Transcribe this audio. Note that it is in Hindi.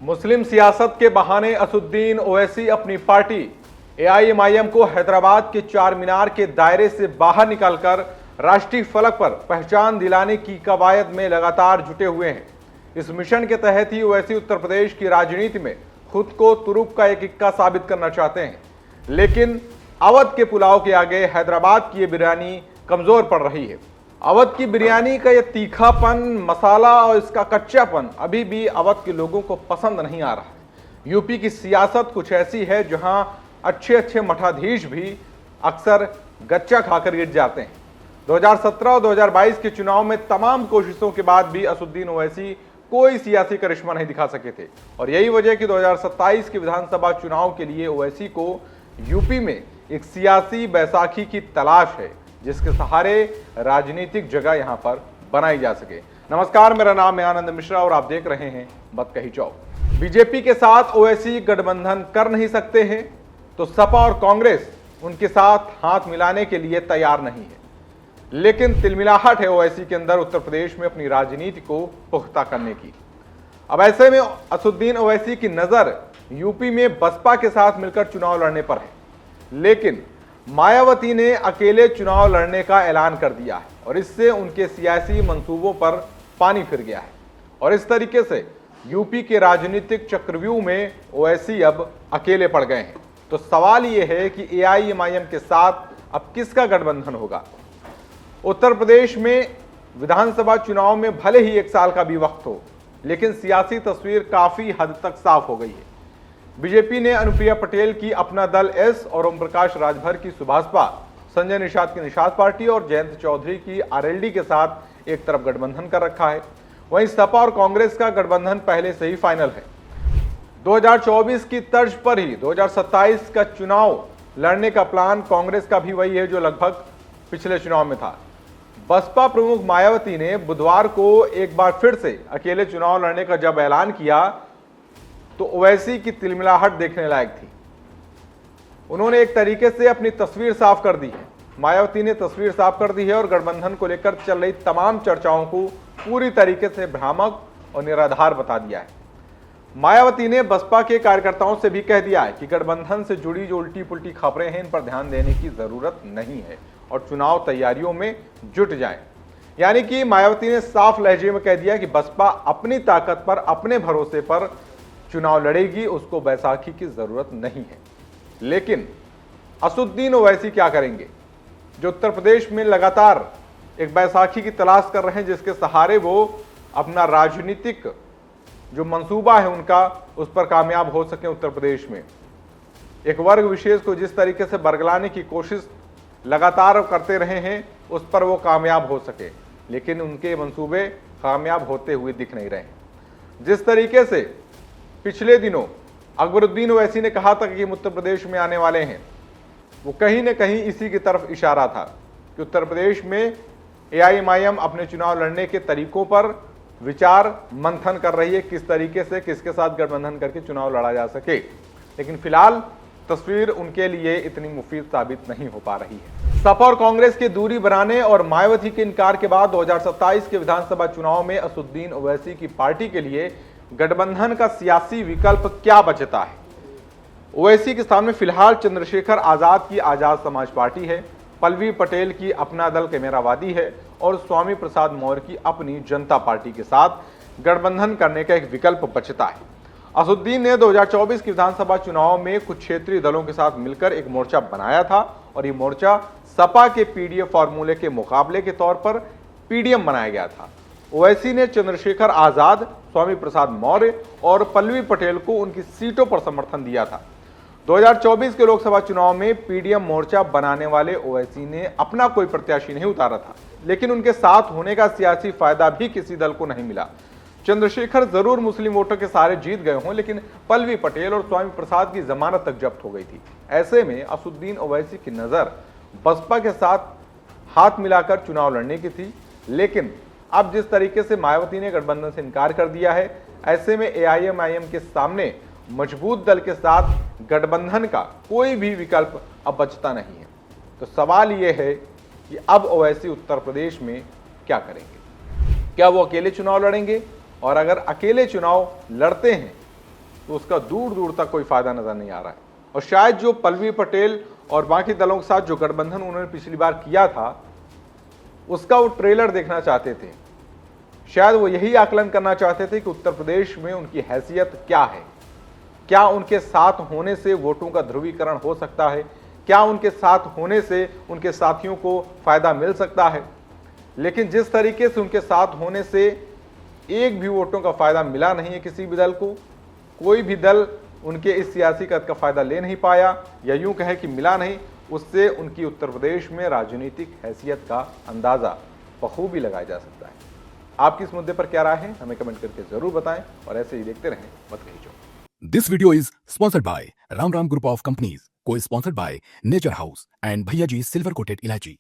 मुस्लिम सियासत के बहाने असुद्दीन ओवैसी अपनी पार्टी एआईएमआईएम को हैदराबाद के चार मीनार के दायरे से बाहर निकालकर राष्ट्रीय फलक पर पहचान दिलाने की कवायद में लगातार जुटे हुए हैं। इस मिशन के तहत ही ओवैसी उत्तर प्रदेश की राजनीति में खुद को तुरुप का एक इक्का साबित करना चाहते हैं, लेकिन अवध के पुलाव के आगे हैदराबाद की ये बिरयानी कमजोर पड़ रही है। अवध की बिरयानी का ये तीखापन, मसाला और इसका कच्चापन अभी भी अवध के लोगों को पसंद नहीं आ रहा है। यूपी की सियासत कुछ ऐसी है जहां अच्छे अच्छे मठाधीश भी अक्सर गच्चा खाकर गिर जाते हैं। 2017 और 2022 के चुनाव में तमाम कोशिशों के बाद भी असुद्दीन ओवैसी कोई सियासी करिश्मा नहीं दिखा सके थे और यही वजह कि 2027 के विधानसभा चुनाव के लिए ओवैसी को यूपी में एक सियासी बैसाखी की तलाश है, जिसके सहारे राजनीतिक जगह यहां पर बनाई जा सके। नमस्कार, मेरा नाम है आनंद मिश्रा और आप देख रहे हैं बत कही चौक। बीजेपी के साथ ओवैसी गठबंधन कर नहीं सकते हैं तो सपा और कांग्रेस उनके साथ हाथ मिलाने के लिए तैयार नहीं है, लेकिन तिलमिलाहट है ओवैसी के अंदर उत्तर प्रदेश में अपनी राजनीति को पुख्ता करने की। अब ऐसे में असुद्दीन ओवैसी की नजर यूपी में बसपा के साथ मिलकर चुनाव लड़ने पर है, लेकिन मायावती ने अकेले चुनाव लड़ने का ऐलान कर दिया है और इससे उनके सियासी मंसूबों पर पानी फिर गया है और इस तरीके से यूपी के राजनीतिक चक्रव्यूह में ओवैसी अब अकेले पड़ गए हैं। तो सवाल यह है कि एआईएमआईएम के साथ अब किसका गठबंधन होगा। उत्तर प्रदेश में विधानसभा चुनाव में भले ही 1 साल का भी वक्त हो, लेकिन सियासी तस्वीर काफी हद तक साफ हो गई है। बीजेपी ने अनुप्रिया पटेल की अपना दल एस और ओम प्रकाश राजभर की सुभाषपा, संजय निषाद की निषाद पार्टी और जयंत चौधरी की आरएलडी के साथ एक तरफ गठबंधन कर रखा है। वहीं सपा और कांग्रेस का गठबंधन पहले से ही फाइनल है। 2024 की तर्ज पर ही 2027 का चुनाव लड़ने का प्लान कांग्रेस का भी वही है जो लगभग पिछले चुनाव में था। बसपा प्रमुख मायावती ने बुधवार को एक बार फिर से अकेले चुनाव लड़ने का जब ऐलान किया तो ओवैसी की तिलमिलाहट देखने लायक थी। उन्होंने एक तरीके से अपनी तस्वीर साफ कर दी है। मायावती ने तस्वीर साफ कर दी है और गठबंधन को लेकर चल रही तमाम चर्चाओं को पूरी तरीके से भ्रामक और निराधार बता दिया है। मायावती ने बसपा के कार्यकर्ताओं से भी कह दिया है कि गठबंधन से जुड़ी जो उल्टी पुल्टी खबरें हैं इन पर ध्यान देने की जरूरत नहीं है और चुनाव तैयारियों में जुट जाएं। यानी कि मायावती ने साफ लहजे में कह दिया कि बसपा अपनी ताकत पर, अपने भरोसे पर चुनाव लड़ेगी, उसको बैसाखी की जरूरत नहीं है। लेकिन असुद्दीन ओवैसी क्या करेंगे, जो उत्तर प्रदेश में लगातार एक बैसाखी की तलाश कर रहे हैं जिसके सहारे वो अपना राजनीतिक जो मंसूबा है उनका उस पर कामयाब हो सके। उत्तर प्रदेश में एक वर्ग विशेष को जिस तरीके से बरगलाने की कोशिश लगातार करते रहे हैं उस पर वो कामयाब हो सके, लेकिन उनके मंसूबे कामयाब होते हुए दिख नहीं रहे। जिस तरीके से पिछले दिनों अकबरुद्दीन ओवैसी ने कहा था कि उत्तर प्रदेश में आने वाले हैं, वो कहीं न कहीं इसी की तरफ इशारा था कि उत्तर प्रदेश में एआईएमआईएम अपने चुनाव लड़ने के तरीकों पर विचार मंथन कर रही है, किस तरीके से किसके साथ गठबंधन करके चुनाव लड़ा जा सके। लेकिन फिलहाल तस्वीर उनके लिए इतनी मुफीद साबित नहीं हो पा रही है। सपा और कांग्रेस की दूरी बनाने और मायावती के इनकार के बाद 2027 के विधानसभा चुनाव में असुद्दीन ओवैसी की पार्टी के लिए गठबंधन का सियासी विकल्प क्या बचता है। ओवैसी के सामने फिलहाल चंद्रशेखर आजाद की आजाद समाज पार्टी है, पल्लवी पटेल की अपना दल कैमरावादी है और स्वामी प्रसाद मौर्य की अपनी जनता पार्टी के साथ गठबंधन करने का एक विकल्प बचता है। असुद्दीन ने 2024 के विधानसभा चुनाव में कुछ क्षेत्रीय दलों के साथ मिलकर एक मोर्चा बनाया था और ये मोर्चा सपा के पीडीएफ फॉर्मूले के मुकाबले के तौर पर पीडीएम बनाया गया था। ओवैसी ने चंद्रशेखर आजाद, स्वामी प्रसाद मौर्य और पल्लवी पटेल को उनकी सीटों पर समर्थन दिया था। 2024 के लोकसभा चुनाव में पीडीएम मोर्चा बनाने वाले ओवैसी ने अपना कोई प्रत्याशी नहीं उतारा था, लेकिन उनके साथ होने का सियासी फायदा भी किसी दल को नहीं मिला। चंद्रशेखर जरूर मुस्लिम वोटों के सहारे जीत गए हों, लेकिन पल्लवी पटेल और स्वामी प्रसाद की जमानत तक जब्त हो गई थी। ऐसे में असुद्दीन ओवैसी की नजर बसपा के साथ हाथ मिलाकर चुनाव लड़ने की थी, लेकिन अब जिस तरीके से मायावती ने गठबंधन से इनकार कर दिया है, ऐसे में एआईएमआईएम के सामने मजबूत दल के साथ गठबंधन का कोई भी विकल्प अब बचता नहीं है। तो सवाल यह है कि अब ओवैसी उत्तर प्रदेश में क्या करेंगे। क्या वो अकेले चुनाव लड़ेंगे, और अगर अकेले चुनाव लड़ते हैं तो उसका दूर दूर तक कोई फायदा नजर नहीं आ रहा है। और शायद जो पल्लवी पटेल और बाकी दलों के साथ जो गठबंधन उन्होंने पिछली बार किया था, उसका वो ट्रेलर देखना चाहते थे। शायद वो यही आकलन करना चाहते थे कि उत्तर प्रदेश में उनकी हैसियत क्या है, क्या उनके साथ होने से वोटों का ध्रुवीकरण हो सकता है, क्या उनके साथ होने से उनके साथियों को फायदा मिल सकता है। लेकिन जिस तरीके से उनके साथ होने से एक भी वोटों का फायदा मिला नहीं है किसी भी दल को, कोई भी दल उनके इस सियासी कद का फायदा ले नहीं पाया, या यूं कहे कि मिला नहीं, उससे उनकी उत्तर प्रदेश में राजनीतिक हैसियत का अंदाजा बखूबी लगाया जा सकता है। आपकी इस मुद्दे पर क्या राय है, हमें कमेंट करके जरूर बताएं और ऐसे ही देखते रहें मत कहीं जो। This video is sponsored by Ram Group of Companies, co-sponsored by Nature House and Bhaiya Ji Silver Coated Ilachi.